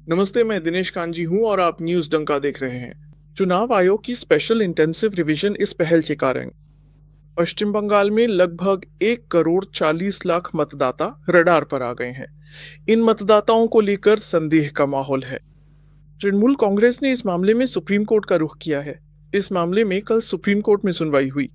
नमस्ते, मैं दिनेश कांजी हूँ और आप न्यूज़ डंका देख रहे हैं। चुनाव आयोग की स्पेशल इंटेंसिव रिवीजन इस पहल के कारण पश्चिम बंगाल में लगभग 1 करोड़ 40 लाख मतदाता रडार पर आ गए हैं। इन मतदाताओं को लेकर संदेह का माहौल है। तृणमूल कांग्रेस ने इस मामले में सुप्रीम कोर्ट का रुख किया है। इस मामले में कल सुप्रीम कोर्ट में सुनवाई हुई।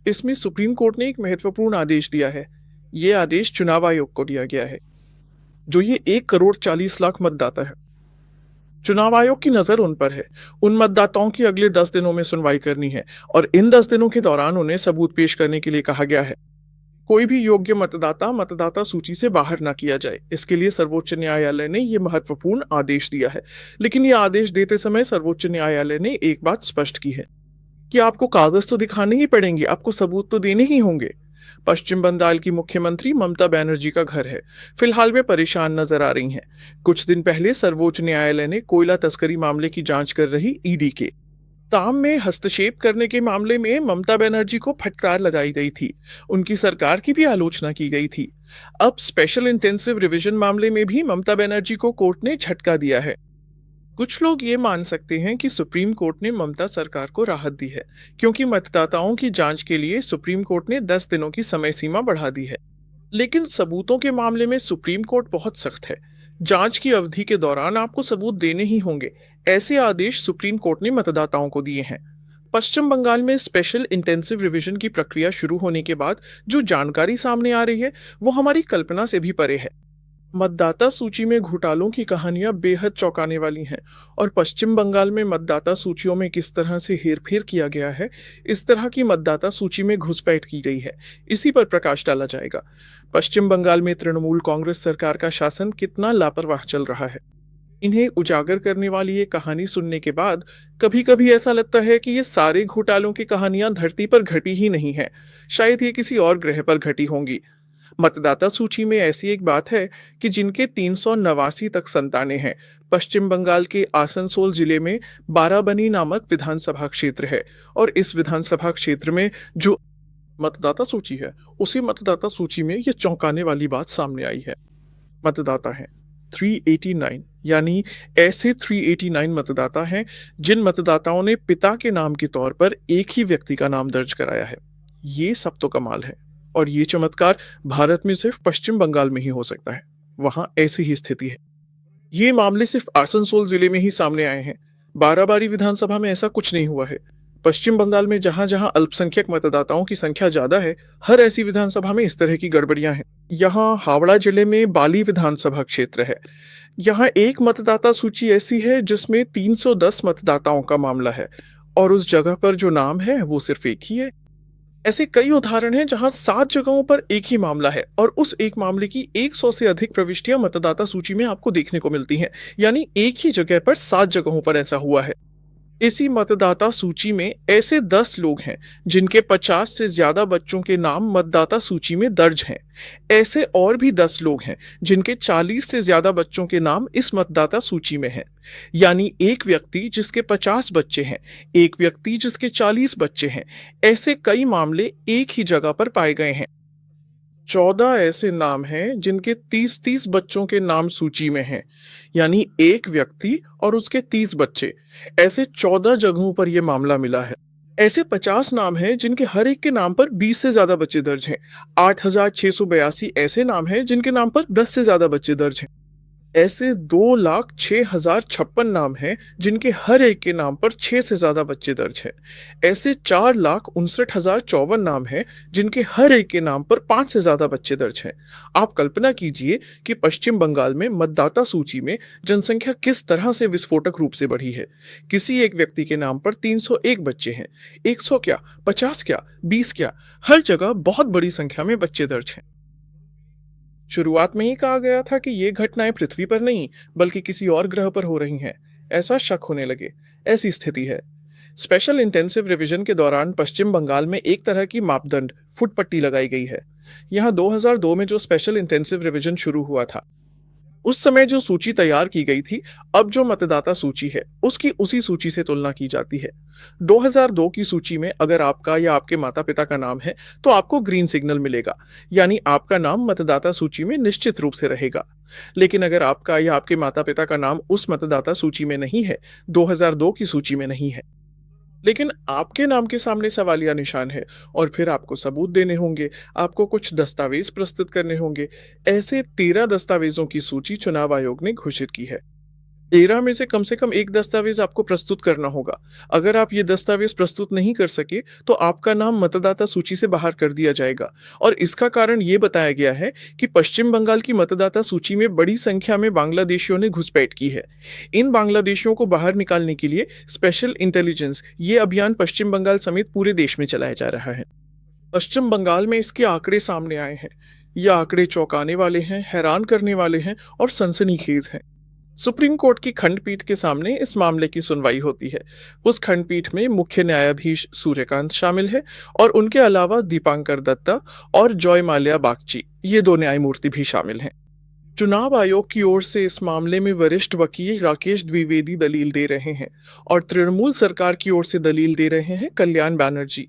इसमें सुप्रीम कोर्ट ने एक महत्वपूर्ण आदेश दिया है। ये आदेश चुनाव आयोग को दिया गया है, जो ये 1 करोड़ 40 लाख मतदाता है। चुनाव आयोग की नजर उन पर है। उन मतदाताओं की अगले 10 दिनों में सुनवाई करनी है और इन 10 दिनों के दौरान उन्हें सबूत पेश करने के लिए कहा गया है। कोई भी योग्य मतदाता मतदाता सूची से बाहर ना किया जाए, इसके लिए सर्वोच्च न्यायालय ने यह महत्वपूर्ण आदेश दिया है। लेकिन यह आदेश देते समय सर्वोच्च न्यायालय ने एक बात स्पष्ट की है कि आपको कागज तो दिखाने ही पड़ेंगे, आपको सबूत तो देने ही होंगे। पश्चिम बंगाल की मुख्यमंत्री ममता बनर्जी का घर है। फिलहाल वे परेशान नजर आ रही हैं। कुछ दिन पहले सर्वोच्च न्यायालय ने कोयला तस्करी मामले की जांच कर रही ईडी के काम में हस्तक्षेप करने के मामले में ममता बनर्जी को फटकार लगाई गई थी। उनकी सरकार की भी आलोचना की गई थी। अब स्पेशल इंटेंसिव रिवीजन मामले में भी ममता बनर्जी को कोर्ट ने झटका दिया है। कुछ लोग ये मान सकते हैं कि सुप्रीम कोर्ट ने ममता सरकार को राहत दी है, क्योंकि मतदाताओं की जांच के लिए सुप्रीम कोर्ट ने 10 दिनों की समय सीमा बढ़ा दी है। लेकिन सबूतों के मामले में सुप्रीम कोर्ट बहुत सख्त है। जांच की अवधि के दौरान आपको सबूत देने ही होंगे। ऐसे आदेश सुप्रीम कोर्ट ने मतदाताओं को दिए हैं। पश्चिम बंगाल में स्पेशल इंटेंसिव रिवीजन की प्रक्रिया शुरू होने के बाद जो जानकारी सामने आ रही है, वो हमारी कल्पना से भी परे है। मतदाता सूची में घोटालों की कहानियां बेहद चौंकाने वाली हैं और पश्चिम बंगाल में मतदाता सूचियों में किस तरह से हेरफेर किया गया है, इस तरह की मतदाता सूची में घुसपैठ की गई है, इसी पर प्रकाश डाला जाएगा। पश्चिम बंगाल में तृणमूल कांग्रेस सरकार का शासन कितना लापरवाह चल रहा है, इन्हें उजागर करने वाली ये कहानी सुनने के बाद कभी कभी ऐसा लगता है कि ये सारे घोटालों की कहानियां धरती पर घटी ही नहीं है, शायद ये किसी और ग्रह पर घटी होंगी। मतदाता सूची में ऐसी एक बात है कि जिनके 389 तक संतानें हैं। पश्चिम बंगाल के आसनसोल जिले में बाराबनी नामक विधानसभा क्षेत्र है और इस विधानसभा क्षेत्र में जो मतदाता सूची है, उसी मतदाता सूची में यह चौंकाने वाली बात सामने आई है। मतदाता हैं 389, यानी ऐसे 389 मतदाता हैं जिन मतदाताओं ने पिता के नाम के तौर पर एक ही व्यक्ति का नाम दर्ज कराया है। ये सब तो कमाल है और ये चमत्कार भारत में सिर्फ पश्चिम बंगाल में ही हो सकता है। वहां ऐसी ही स्थिति है। ये मामले सिर्फ आसनसोल जिले में ही सामने आए हैं। बाराबारी विधानसभा में ऐसा कुछ नहीं हुआ है। पश्चिम बंगाल में जहां जहां अल्पसंख्यक मतदाताओं की संख्या ज्यादा है, हर ऐसी विधानसभा में इस तरह की गड़बड़ियां हैं। यहाँ हावड़ा जिले में बाली विधानसभा क्षेत्र है। यहाँ एक मतदाता सूची ऐसी है जिसमें 310 मतदाताओं का मामला है और उस जगह पर जो नाम है वो सिर्फ एक ही है। ऐसे कई उदाहरण हैं जहां 7 जगहों पर एक ही मामला है और उस एक मामले की 100 से अधिक प्रविष्टियां मतदाता सूची में आपको देखने को मिलती हैं। यानी एक ही जगह पर 7 जगहों पर ऐसा हुआ है। इसी मतदाता सूची में ऐसे 10 लोग हैं जिनके 50 से ज्यादा बच्चों के नाम मतदाता सूची में दर्ज हैं। ऐसे और भी 10 लोग हैं जिनके 40 से ज्यादा बच्चों के नाम इस मतदाता सूची में हैं। यानी एक व्यक्ति जिसके 50 बच्चे हैं, एक व्यक्ति जिसके 40 बच्चे हैं। ऐसे कई मामले एक ही जगह पर पाए गए हैं। 14 ऐसे नाम हैं जिनके 30-30 बच्चों के नाम सूची में हैं। यानी एक व्यक्ति और उसके 30 बच्चे। ऐसे 14 जगहों पर यह मामला मिला है। ऐसे 50 नाम हैं जिनके हर एक के नाम पर 20 से ज्यादा बच्चे दर्ज हैं। 8,682 ऐसे नाम हैं जिनके नाम पर 10 से ज्यादा बच्चे दर्ज हैं। ऐसे 2,06,056 नाम हैं जिनके हर एक के नाम पर 6 से ज्यादा बच्चे दर्ज हैं। ऐसे 4,59,054 नाम हैं जिनके हर एक के नाम पर 5 से ज्यादा बच्चे दर्ज हैं। आप कल्पना कीजिए कि पश्चिम बंगाल में मतदाता सूची में जनसंख्या किस तरह से विस्फोटक रूप से बढ़ी है। किसी एक व्यक्ति के नाम पर 301 बच्चे हैं। 100 क्या, 50 क्या, 20 क्या, हर जगह बहुत बड़ी संख्या में बच्चे दर्ज हैं। शुरुआत में ही कहा गया था कि ये घटनाएं पृथ्वी पर नहीं बल्कि किसी और ग्रह पर हो रही हैं। ऐसा शक होने लगे। ऐसी स्थिति है। स्पेशल इंटेंसिव रिवीजन के दौरान पश्चिम बंगाल में एक तरह की मापदंड फुट पट्टी लगाई गई है। यहाँ 2002 में जो स्पेशल इंटेंसिव रिवीजन शुरू हुआ था, उस समय जो सूची तैयार की गई थी, अब जो मतदाता सूची है, उसकी उसी सूची से तुलना की जाती है। 2002 की सूची में अगर आपका या आपके माता-पिता का नाम है, तो आपको ग्रीन सिग्नल मिलेगा, यानी आपका नाम मतदाता सूची में निश्चित रूप से रहेगा। लेकिन अगर आपका या आपके माता-पिता का नाम उस मतदाता सूची में नहीं है, 2002 की सूची में नहीं है, लेकिन आपके नाम के सामने सवालिया निशान है और फिर आपको सबूत देने होंगे, आपको कुछ दस्तावेज प्रस्तुत करने होंगे। ऐसे 13 दस्तावेजों की सूची चुनाव आयोग ने घोषित की है। 13 में से कम एक दस्तावेज आपको प्रस्तुत करना होगा। अगर आप ये दस्तावेज प्रस्तुत नहीं कर सके, तो आपका नाम मतदाता सूची से बाहर कर दिया जाएगा। और इसका कारण ये बताया गया है कि पश्चिम बंगाल की मतदाता सूची में बड़ी संख्या में बांग्लादेशियों ने घुसपैठ की है। इन बांग्लादेशियों को बाहर निकालने के लिए स्पेशल इंटेलिजेंस ये अभियान पश्चिम बंगाल समेत पूरे देश में चलाया जा रहा है। पश्चिम बंगाल में इसके आंकड़े सामने आए हैं। ये आंकड़े चौंकाने वाले हैं, हैरान करने वाले हैं और सनसनीखेज हैं। सुप्रीम कोर्ट की खंडपीठ के सामने इस मामले की सुनवाई होती है। उस खंडपीठ में मुख्य न्यायाधीश सूर्यकांत शामिल है और उनके अलावा दीपांकर दत्ता और जॉय माल्या बागची, ये दो न्यायमूर्ति भी शामिल हैं। चुनाव आयोग की ओर से इस मामले में वरिष्ठ वकील राकेश द्विवेदी दलील दे रहे हैं और तृणमूल सरकार की ओर से दलील दे रहे हैं कल्याण बैनर्जी।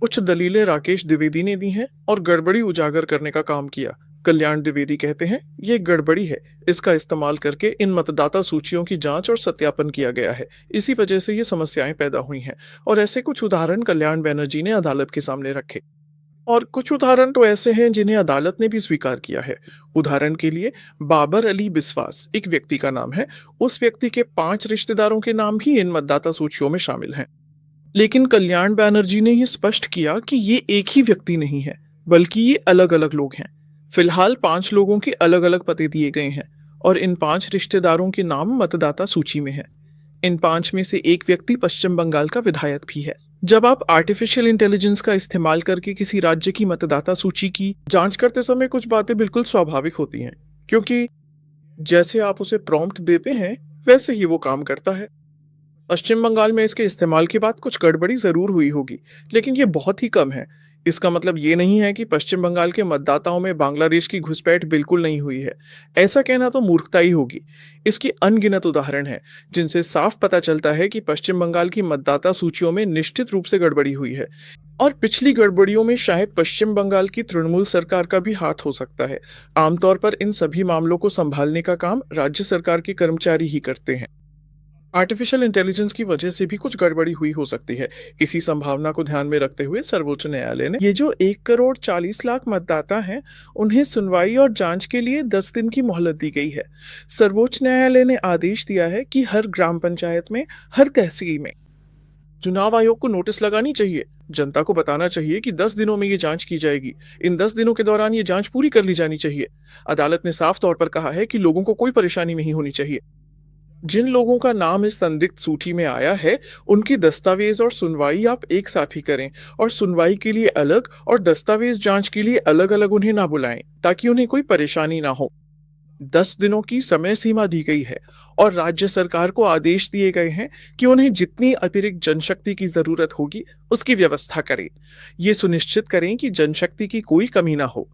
कुछ दलीलें राकेश द्विवेदी ने दी हैं और गड़बड़ी उजागर करने का काम किया। कल्याण द्विवेदी कहते हैं ये गड़बड़ी है, इसका इस्तेमाल करके इन मतदाता सूचियों की जांच और सत्यापन किया गया है, इसी वजह से ये समस्याएं पैदा हुई हैं। और ऐसे कुछ उदाहरण कल्याण बैनर्जी ने अदालत के सामने रखे और कुछ उदाहरण तो ऐसे हैं जिन्हें अदालत ने भी स्वीकार किया है। उदाहरण के लिए बाबर अली बिस्वास एक व्यक्ति का नाम है, उस व्यक्ति के 5 रिश्तेदारों के नाम भी इन मतदाता सूचियों में शामिल हैं। लेकिन कल्याण बैनर्जी ने यह स्पष्ट किया कि ये एक ही व्यक्ति नहीं है, बल्कि ये अलग अलग लोग हैं। फिलहाल 5 लोगों के अलग अलग पते दिए गए हैं और इन 5 रिश्तेदारों के नाम मतदाता सूची में हैं। इन 5 में से एक व्यक्ति पश्चिम बंगाल का विधायक भी है। जब आप आर्टिफिशियल इंटेलिजेंस का इस्तेमाल करके किसी राज्य की मतदाता सूची की जांच करते समय कुछ बातें बिल्कुल स्वाभाविक होती हैं, क्योंकि जैसे आप उसे प्रॉम्प्ट देते हैं, वैसे ही वो काम करता है। पश्चिम बंगाल में इसके इस्तेमाल के बाद कुछ गड़बड़ी जरूर हुई होगी, लेकिन ये बहुत ही कम है। इसका मतलब ये नहीं है कि पश्चिम बंगाल के मतदाताओं में बांग्लादेश की घुसपैठ बिल्कुल नहीं हुई है। ऐसा कहना तो मूर्खता ही होगी। इसकी अनगिनत उदाहरण है जिनसे साफ पता चलता है कि पश्चिम बंगाल की मतदाता सूचियों में निश्चित रूप से गड़बड़ी हुई है और पिछली गड़बड़ियों में शायद पश्चिम बंगाल की तृणमूल सरकार का भी हाथ हो सकता है। आमतौर पर इन सभी मामलों को संभालने का काम राज्य सरकार के कर्मचारी ही करते हैं। आर्टिफिशियल इंटेलिजेंस की वजह से भी कुछ गड़बड़ी हुई हो सकती है। इसी संभावना को ध्यान में रखते हुए सर्वोच्च न्यायालय ने ये जो 1,40,00,000 मतदाता हैं, उन्हें सुनवाई और जांच के लिए 10 दिन की मोहलत दी गई है। सर्वोच्च न्यायालय ने आदेश दिया है कि हर ग्राम पंचायत में, हर तहसील में चुनाव आयोग को नोटिस लगानी चाहिए। जनता को बताना चाहिए कि 10 दिनों में ये जांच की जाएगी। इन 10 दिनों के दौरान ये जांच पूरी कर ली जानी चाहिए। अदालत ने साफ तौर पर कहा है कि लोगों को कोई परेशानी नहीं होनी चाहिए। जिन लोगों का नाम इस संदिग्ध सूची में आया है, उनकी दस्तावेज और सुनवाई आप एक साथ ही करें और सुनवाई के लिए अलग और दस्तावेज जांच के लिए अलग अलग उन्हें ना बुलाएं, ताकि उन्हें कोई परेशानी ना हो। 10 दिनों की समय सीमा दी गई है और राज्य सरकार को आदेश दिए गए हैं कि उन्हें जितनी अतिरिक्त जनशक्ति की जरूरत होगी उसकी व्यवस्था करें। ये सुनिश्चित करें कि जनशक्ति की कोई कमी ना हो।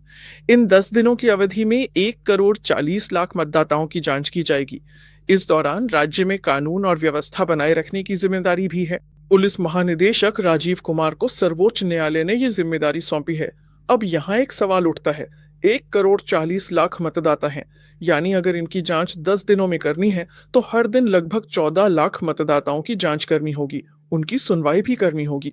इन 10 दिनों की अवधि में 1,40,00,000 मतदाताओं की जांच की जाएगी। इस दौरान राज्य में कानून और व्यवस्था बनाए रखने की जिम्मेदारी भी है। पुलिस महानिदेशक राजीव कुमार को सर्वोच्च न्यायालय ने ये जिम्मेदारी सौंपी है। अब यहाँ एक सवाल उठता है, 1,40,00,000 मतदाता हैं, यानी अगर इनकी जांच 10 दिनों में करनी है तो हर दिन लगभग 14 लाख मतदाताओं की जांच करनी होगी, उनकी सुनवाई भी करनी होगी।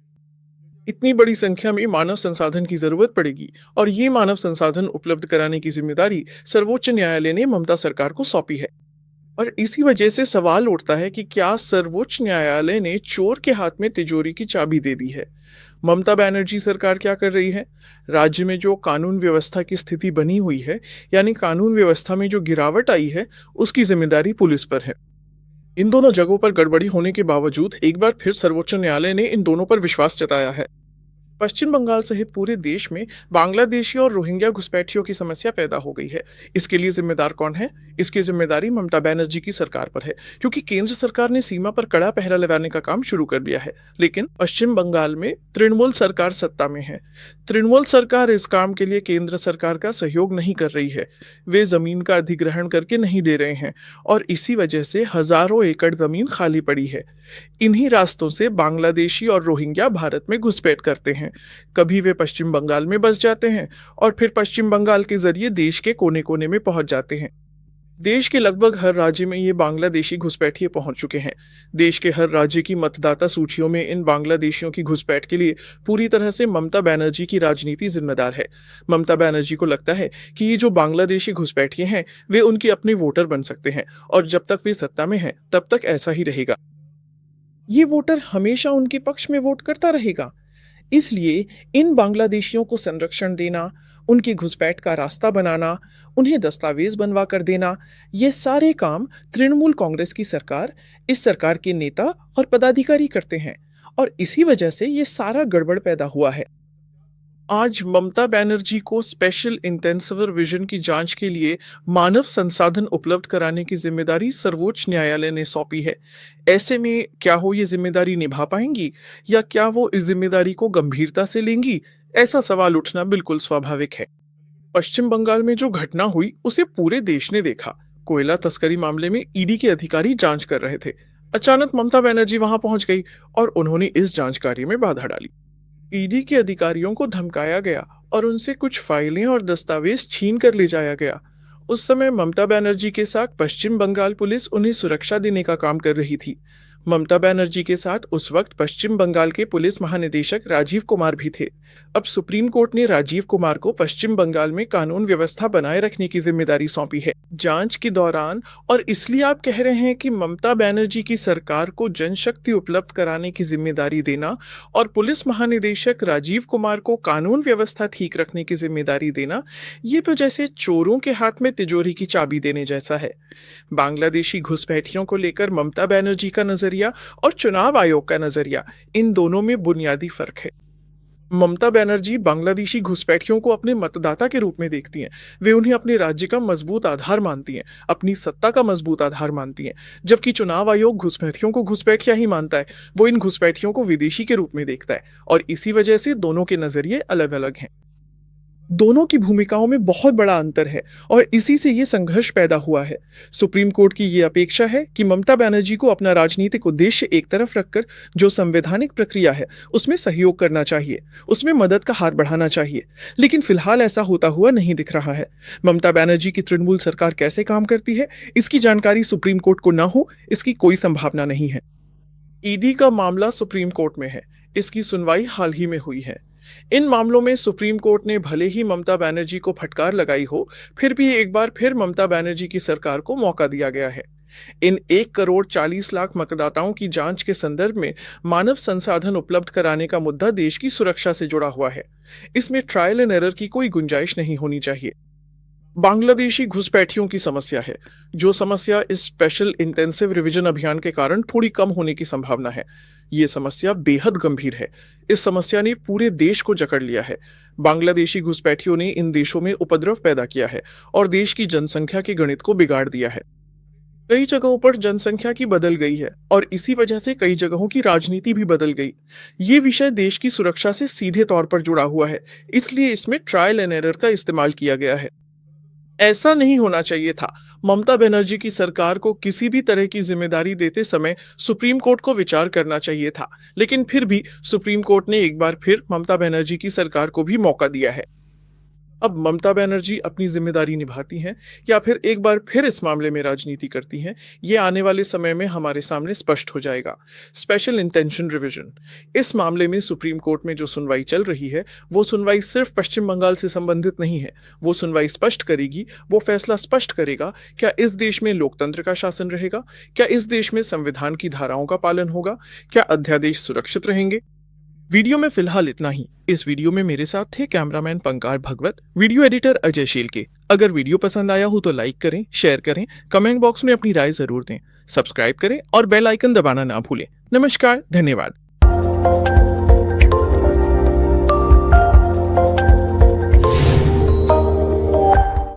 इतनी बड़ी संख्या में मानव संसाधन की जरूरत पड़ेगी और ये मानव संसाधन उपलब्ध कराने की जिम्मेदारी सर्वोच्च न्यायालय ने ममता सरकार को सौंपी है। और इसी वजह से सवाल उठता है कि क्या सर्वोच्च न्यायालय ने चोर के हाथ में तिजोरी की चाबी दे दी है? ममता बनर्जी सरकार क्या कर रही है? राज्य में जो कानून व्यवस्था की स्थिति बनी हुई है, यानी कानून व्यवस्था में जो गिरावट आई है, उसकी जिम्मेदारी पुलिस पर है। इन दोनों जगहों पर गड़बड़ी होने के बावजूद एक बार फिर सर्वोच्च न्यायालय ने इन दोनों पर विश्वास जताया है। पश्चिम बंगाल सहित पूरे देश में बांग्लादेशी और रोहिंग्या घुसपैठियों की समस्या पैदा हो गई है। इसके लिए जिम्मेदार कौन है? इसकी जिम्मेदारी ममता बनर्जी की सरकार पर है, क्योंकि केंद्र सरकार ने सीमा पर कड़ा पहरा लगाने का काम शुरू कर दिया है। लेकिन पश्चिम बंगाल में तृणमूल सरकार सत्ता में है। तृणमूल सरकार इस काम के लिए केंद्र सरकार का सहयोग नहीं कर रही है। वे जमीन का अधिग्रहण करके नहीं दे रहे हैं और इसी वजह से हजारों एकड़ जमीन खाली पड़ी है। इन्हीं रास्तों से बांग्लादेशी और रोहिंग्या भारत में घुसपैठ करते हैं। कभी वे पश्चिम बंगाल में बस जाते हैं और फिर पश्चिम बंगाल के जरिए देश के कोने कोने में पहुंच जाते हैं। देश के लगभग हर राज्य में ये बांग्लादेशी घुसपैठिए पहुंच चुके हैं। देश के हर राज्य की मतदाता सूचियों में इन बांग्लादेशियों की घुसपैठ के लिए पूरी तरह से ममता बनर्जी की राजनीति जिम्मेदार है। ममता बनर्जी को लगता है कि ये जो बांग्लादेशी घुसपैठिए हैं वे उनके अपने वोटर बन सकते हैं और जब तक वे सत्ता में हैं तब तक ऐसा ही रहेगा। ये वोटर हमेशा उनके पक्ष में वोट करता रहेगा। इसलिए इन बांग्लादेशियों को संरक्षण देना, उनकी घुसपैठ का रास्ता बनाना, उन्हें दस्तावेज बनवा कर देना, ये सारे काम तृणमूल कांग्रेस की सरकार, इस सरकार के नेता और पदाधिकारी करते हैं और इसी वजह से ये सारा गड़बड़ पैदा हुआ है। आज ममता बनर्जी को स्पेशल इंटेंसिव रिवीजन की जांच के लिए मानव संसाधन उपलब्ध कराने की जिम्मेदारी सर्वोच्च न्यायालय ने सौंपी है। ऐसे में क्या वो ये जिम्मेदारी निभा पाएंगी या क्या वो इस जिम्मेदारी को गंभीरता से लेंगी? ऐसा सवाल उठना बिल्कुल स्वाभाविक है। पश्चिम बंगाल में जो घटना हुई उसे पूरे देश ने देखा। कोयला तस्करी मामले में ईडी के अधिकारी जांच कर रहे थे। अचानक ममता बनर्जी वहां पहुंच गई और उन्होंने इस जांच कार्य में बाधा डाली। ईडी के अधिकारियों को धमकाया गया और उनसे कुछ फाइलें और दस्तावेज छीन कर ले जाया गया। उस समय ममता बनर्जी के साथ पश्चिम बंगाल पुलिस उन्हें सुरक्षा देने का काम कर रही थी। ममता बनर्जी के साथ उस वक्त पश्चिम बंगाल के पुलिस महानिदेशक राजीव कुमार भी थे। अब सुप्रीम कोर्ट ने राजीव कुमार को पश्चिम बंगाल में कानून व्यवस्था बनाए रखने की जिम्मेदारी सौंपी है जांच के दौरान। और इसलिए आप कह रहे हैं कि ममता बनर्जी की सरकार को जनशक्ति उपलब्ध कराने की जिम्मेदारी देना और पुलिस महानिदेशक राजीव कुमार को कानून व्यवस्था ठीक रखने की जिम्मेदारी देना, ये तो जैसे चोरों के हाथ में तिजोरी की चाबी देने जैसा है। बांग्लादेशी घुसपैठियों को लेकर ममता बनर्जी का नजरिया और चुनाव आयोग का नजरिया, इन दोनों में बुनियादी फर्क है। ममता बनर्जी बांग्लादेशी घुसपैठियों को अपने मतदाता के रूप में देखती हैं। वे उन्हें अपने राज्य का मजबूत आधार मानती हैं, अपनी सत्ता का मजबूत आधार मानती हैं। जबकि चुनाव आयोग घुसपैठियों को घुसपैठिया ही मानता है। वो इन घुसपैठियों को विदेशी के रूप में देखता है और इसी वजह से दोनों के नजरिए अलग अलग हैं। दोनों की भूमिकाओं में बहुत बड़ा अंतर है और इसी से ये संघर्ष पैदा हुआ है। सुप्रीम कोर्ट की ये अपेक्षा है कि ममता बनर्जी को अपना राजनीतिक उद्देश्य एक तरफ रखकर जो संवैधानिक प्रक्रिया है उसमें सहयोग करना चाहिए, उसमें मदद का हाथ बढ़ाना चाहिए। लेकिन फिलहाल ऐसा होता हुआ नहीं दिख रहा है। ममता बनर्जी की तृणमूल सरकार कैसे काम करती है, इसकी जानकारी सुप्रीम कोर्ट को न हो, इसकी कोई संभावना नहीं है। ईडी का मामला सुप्रीम कोर्ट में है। इसकी सुनवाई हाल ही में हुई है। इन मामलों में सुप्रीम कोर्ट ने भले ही ममता बनर्जी को फटकार लगाई हो, फिर भी एक बार फिर ममता बनर्जी की सरकार को मौका दिया गया है। इन 1,40,00,000 मतदाताओं की जांच के संदर्भ में मानव संसाधन उपलब्ध कराने का मुद्दा देश की सुरक्षा से जुड़ा हुआ है। इसमें ट्रायल एंड एरर की कोई गुंजाइश नहीं होनी चाहिए। बांग्लादेशी घुसपैठियों की समस्या है, जो समस्या इस स्पेशल इंटेंसिव रिवीजन अभियान के कारण थोड़ी कम होने की संभावना है। ये समस्या बेहद गंभीर है। इस समस्या ने पूरे देश को जकड़ लिया है। बांग्लादेशी घुसपैठियों ने इन देशों में उपद्रव पैदा किया है और देश की जनसंख्या के गणित को बिगाड़ दिया है। कई जगहों पर जनसंख्या की बदल गई है और इसी वजह से कई जगहों की राजनीति भी बदल गई। ये विषय देश की सुरक्षा से सीधे तौर पर जुड़ा हुआ है, इसलिए इसमें ट्रायल एंड एरर का इस्तेमाल किया गया है। ऐसा नहीं होना चाहिए था। ममता बनर्जी की सरकार को किसी भी तरह की जिम्मेदारी देते समय सुप्रीम कोर्ट को विचार करना चाहिए था, लेकिन फिर भी सुप्रीम कोर्ट ने एक बार फिर ममता बनर्जी की सरकार को भी मौका दिया है। अब ममता बनर्जी अपनी जिम्मेदारी निभाती हैं या फिर एक बार फिर इस मामले में राजनीति करती हैं, ये आने वाले समय में हमारे सामने स्पष्ट हो जाएगा। स्पेशल इंटेंशन रिवीजन, इस मामले में सुप्रीम कोर्ट में जो सुनवाई चल रही है वो सुनवाई सिर्फ पश्चिम बंगाल से संबंधित नहीं है। वो सुनवाई स्पष्ट करेगी, वो फैसला स्पष्ट करेगा, क्या इस देश में लोकतंत्र का शासन रहेगा, क्या इस देश में संविधान की धाराओं का पालन होगा, क्या अध्यादेश सुरक्षित रहेंगे। वीडियो में फिलहाल इतना ही। इस वीडियो में मेरे साथ थे कैमरामैन पंकार भगवत, वीडियो एडिटर अजय शेलके। अगर वीडियो पसंद आया हो तो लाइक करें, शेयर करें, कमेंट बॉक्स में अपनी राय जरूर दें, सब्सक्राइब करें और बेल आइकन दबाना ना भूलें। नमस्कार, धन्यवाद।